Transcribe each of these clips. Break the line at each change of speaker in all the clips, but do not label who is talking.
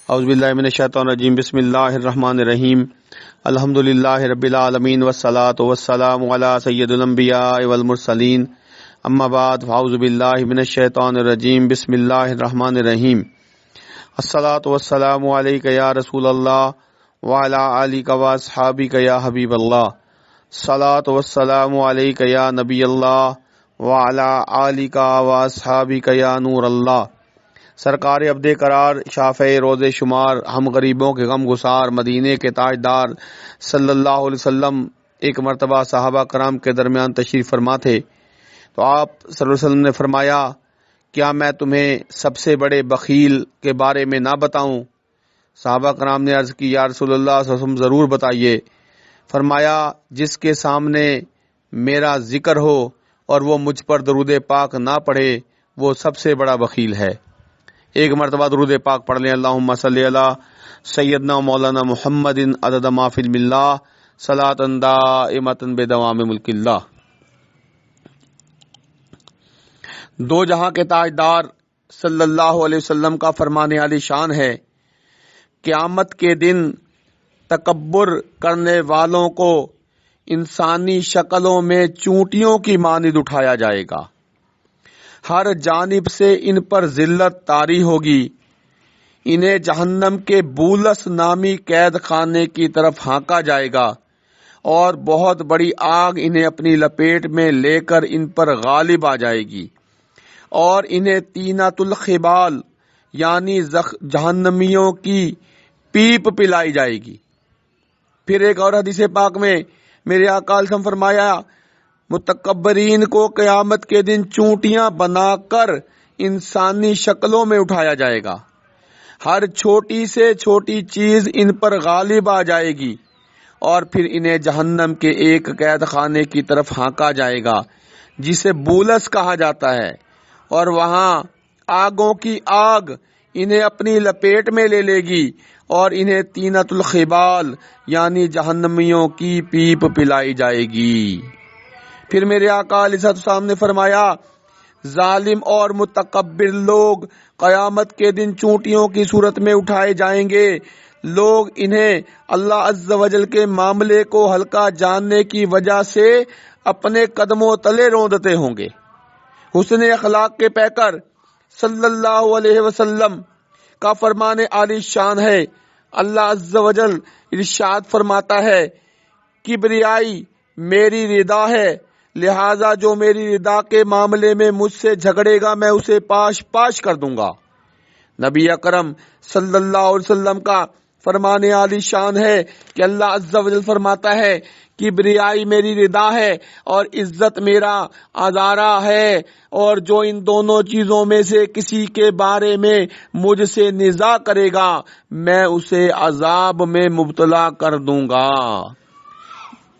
اعوذ باللہ من الشیطان الرجیم بسم اللہ الرحمن الرحیم الحمدللہ رب العالمین والصلاة والسلام علی سید الانبیاء والمرسلین اما بعد فاعوذ باللہ من الشیطان الرجیم بسم اللہ الرحمن الرحیم الصلاة والسلام علیک یا رسول اللہ وعلی آلک واصحابک یا حبیب اللہ الصلاة والسلام علیک یا نبی اللہ وعلی آلک واصحابک یا نور اللہ۔ سرکار عبد قرار شافع روز شمار ہم غریبوں کے غم گسار مدینے کے تاجدار صلی اللہ علیہ وسلم ایک مرتبہ صحابہ کرام کے درمیان تشریف فرما تھے تو آپ صلی اللہ علیہ وسلم نے فرمایا، کیا میں تمہیں سب سے بڑے بخیل کے بارے میں نہ بتاؤں؟ صحابہ کرام نے عرض کی، یا رسول اللہ صلی اللہ علیہ وسلم ضرور بتائیے۔ فرمایا، جس کے سامنے میرا ذکر ہو اور وہ مجھ پر درود پاک نہ پڑھے وہ سب سے بڑا بخیل ہے۔ ایک مرتبہ درود پاک پڑھ لیں، اللہم صلی علی سیدنا مولانا محمد عدد ما فی علم اللہ صلاۃ دائمۃ بدوام ملک اللہ۔ دو جہاں کے تاجدار صلی اللہ علیہ وسلم کا فرمان عالی شان ہے، قیامت کے دن تکبر کرنے والوں کو انسانی شکلوں میں چونٹیوں کی مانند اٹھایا جائے گا، ہر جانب سے ان پر ذلت طاری ہوگی، انہیں جہنم کے بولس نامی قید خانے کی طرف ہانکا جائے گا اور بہت بڑی آگ انہیں اپنی لپیٹ میں لے کر ان پر غالب آ جائے گی اور انہیں تینۃ الخبال یعنی جہنمیوں کی پیپ پلائی جائے گی۔ پھر ایک اور حدیث پاک میں میرے آقا علیہ السلام فرمایا، متکبرین کو قیامت کے دن چونٹیاں بنا کر انسانی شکلوں میں اٹھایا جائے گا، ہر چھوٹی سے چھوٹی چیز ان پر غالب آ جائے گی اور پھر انہیں جہنم کے ایک قید خانے کی طرف ہانکا جائے گا جسے بولس کہا جاتا ہے، اور وہاں آگوں کی آگ انہیں اپنی لپیٹ میں لے لے گی اور انہیں تینۃ الخبال یعنی جہنمیوں کی پیپ پلائی جائے گی۔ پھر میرے آقا علیہ السلام نے فرمایا، ظالم اور متکبر لوگ قیامت کے دن چونٹیوں کی صورت میں اٹھائے جائیں گے، لوگ انہیں اللہ عز و جل کے معاملے کو ہلکا جاننے کی وجہ سے اپنے قدموں تلے روندتے ہوں گے۔ حسن اخلاق کے پیکر صلی اللہ علیہ وسلم کا فرمان عالی شان ہے، اللہ عز و جل ارشاد فرماتا ہے، کبریائی میری رضا ہے، لہذا جو میری رضا کے معاملے میں مجھ سے جھگڑے گا میں اسے پاش پاش کر دوں گا۔ نبی اکرم صلی اللہ علیہ وسلم کا فرمان عالی شان ہے کہ اللہ عز و جل فرماتا ہے، کبریائی میری رضا ہے اور عزت میرا عذارا ہے، اور جو ان دونوں چیزوں میں سے کسی کے بارے میں مجھ سے نزاع کرے گا میں اسے عذاب میں مبتلا کر دوں گا۔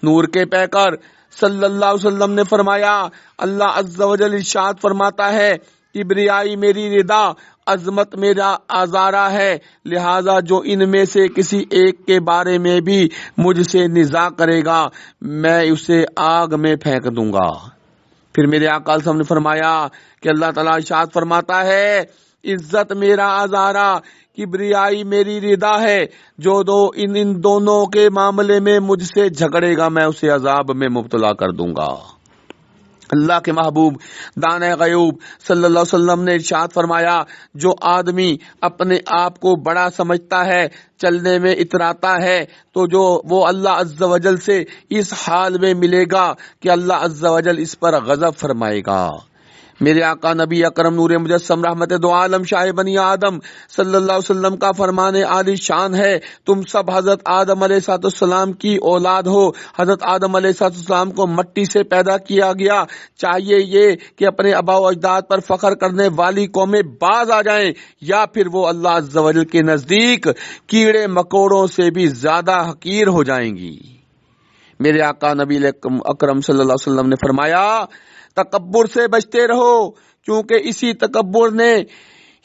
نور کے پیکر صلی اللہ علیہ وسلم نے فرمایا، اللہ عز و جل ارشاد فرماتا ہے، کبریائی میری رضا، عظمت میرا عذارا ہے، لہذا جو ان میں سے کسی ایک کے بارے میں بھی مجھ سے نزاع کرے گا میں اسے آگ میں پھینک دوں گا۔ پھر میرے آقا صلی اللہ علیہ وسلم نے فرمایا کہ اللہ تعالیٰ ارشاد فرماتا ہے، عزت میرا عذارا، کبریائی میری رضا ہے، جو ان دونوں کے معاملے میں مجھ سے جھگڑے گا میں اسے عذاب میں مبتلا کر دوں گا۔ اللہ کے محبوب دانۂ غیوب صلی اللہ علیہ وسلم نے ارشاد فرمایا، جو آدمی اپنے آپ کو بڑا سمجھتا ہے، چلنے میں اتراتا ہے، تو جو وہ اللہ عز و جل سے اس حال میں ملے گا کہ اللہ عز و جل اس پر غضب فرمائے گا۔ میرے آقا نبی اکرم نور مجسم رحمت دو عالم شاہ بنی آدم صلی اللہ علیہ وسلم کا فرمان عالی شان ہے، تم سب حضرت آدم علیہ السلام کی اولاد ہو، حضرت آدم علیہ السلام کو مٹی سے پیدا کیا گیا، چاہیے یہ کہ اپنے آباء و اجداد پر فخر کرنے والی قومیں باز آ جائیں یا پھر وہ اللہ عز و جل کے نزدیک کیڑے مکوڑوں سے بھی زیادہ حقیر ہو جائیں گی۔ میرے آقا نبی اکرم صلی اللہ علیہ وسلم نے فرمایا، تکبر سے بچتے رہو، کیونکہ اسی تکبر نے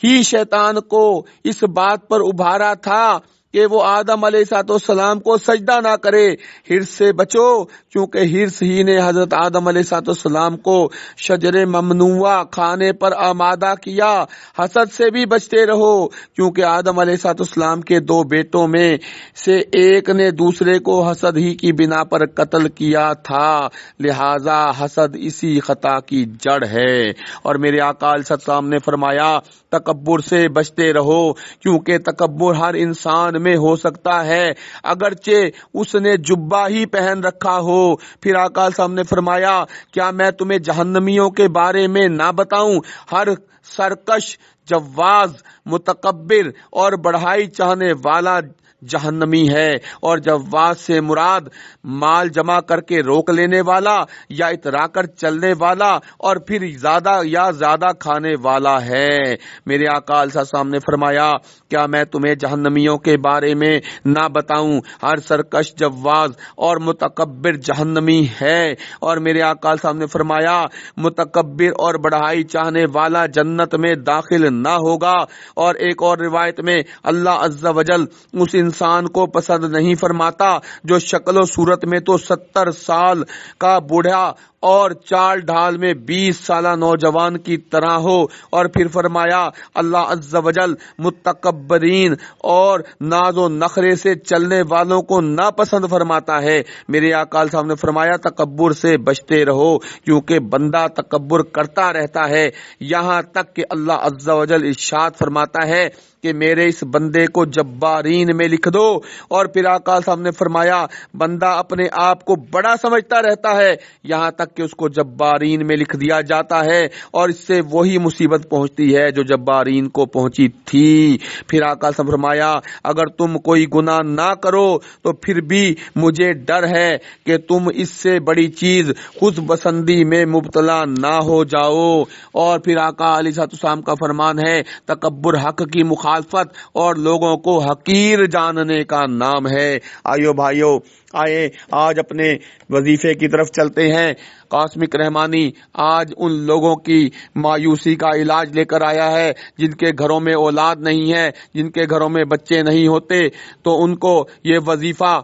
ہی شیطان کو اس بات پر ابھارا تھا کہ وہ آدم علیہ السلام کو سجدہ نہ کرے۔ ہرس سے بچو، کیونکہ ہرس ہی نے حضرت آدم علیہ السلام کو شجر ممنوعہ کھانے پر آمادہ کیا۔ حسد سے بھی بچتے رہو، کیونکہ آدم علیہ السلام کے دو بیٹوں میں سے ایک نے دوسرے کو حسد ہی کی بنا پر قتل کیا تھا، لہذا حسد اسی خطا کی جڑ ہے۔ اور میرے آقا علیہ السلام نے فرمایا تکبر سے بچتے رہو، کیونکہ تکبر ہر انسان میں ہو سکتا ہے اگرچہ اس نے جبہ ہی پہن رکھا ہو۔ پھر آقا علیہ السلام نے فرمایا کیا میں تمہیں جہنمیوں کے بارے میں نہ بتاؤں؟ ہر سرکش، جواز، متکبر اور بڑائی چاہنے والا جہنمی ہے، اور جواز سے مراد مال جمع کر کے روک لینے والا یا اترا کر چلنے والا اور پھر زیادہ کھانے والا ہے۔ میرے آقا علیہ السلام نے فرمایا کیا میں تمہیں جہنمیوں کے بارے میں نہ بتاؤں؟ ہر سرکش، جواز اور متکبر جہنمی ہے۔ اور میرے آقا علیہ السلام نے فرمایا متکبر اور بڑائی چاہنے والا جنت میں داخل نہ ہوگا۔ اور ایک اور روایت میں اللہ عز و جل اس انسان کو پسند نہیں فرماتا جو شکل و صورت میں تو 70 سال کا بوڑھا اور چال ڈھال میں 20 سالہ نوجوان کی طرح ہو۔ اور پھر فرمایا اللہ عز و جل متکبرین اور ناز و نخرے سے چلنے والوں کو ناپسند فرماتا ہے۔ میرے آقا علیہ السلام نے فرمایا تکبر سے بچتے رہو، کیونکہ بندہ تکبر کرتا رہتا ہے یہاں تک کہ اللہ عز و جل ارشاد فرماتا ہے کہ میرے اس بندے کو جبارین میں لکھ دو۔ اور پھر آقا علیہ السلام نے فرمایا بندہ اپنے آپ کو بڑا سمجھتا رہتا ہے یہاں تک کہ اس کو جبارین میں لکھ دیا جاتا ہے، اور اس سے وہی مصیبت پہنچتی ہے جو جبارین کو پہنچی تھی۔ پھر آقا نے فرمایا اگر تم کوئی گناہ نہ کرو تو پھر بھی مجھے ڈر ہے کہ تم اس سے بڑی چیز خود پسندی میں مبتلا نہ ہو جاؤ۔ اور پھر آقا علیہ السلام کا فرمان ہے تکبر حق کی مخالفت اور لوگوں کو حقیر جاننے کا نام ہے۔ آئیو بھائیو، آئے آج اپنے وظیفے کی طرف چلتے ہیں۔ قاسمک رحمانی آج ان لوگوں کی مایوسی کا علاج لے کر آیا ہے جن کے گھروں میں اولاد نہیں ہے، جن کے گھروں میں بچے نہیں ہوتے، تو ان کو یہ وظیفہ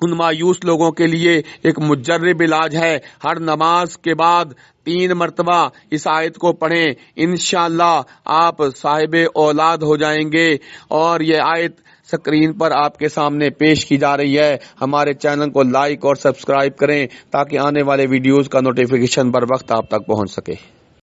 ان مایوس لوگوں کے لیے ایک مجرب علاج ہے۔ ہر نماز کے بعد 3 مرتبہ اس آیت کو پڑھیں، انشاءاللہ آپ صاحب اولاد ہو جائیں گے۔ اور یہ آیت سکرین پر آپ کے سامنے پیش کی جا رہی ہے۔ ہمارے چینل کو لائک اور سبسکرائب کریں تاکہ آنے والے ویڈیوز کا نوٹیفیکیشن بر وقت آپ تک پہنچ سکے۔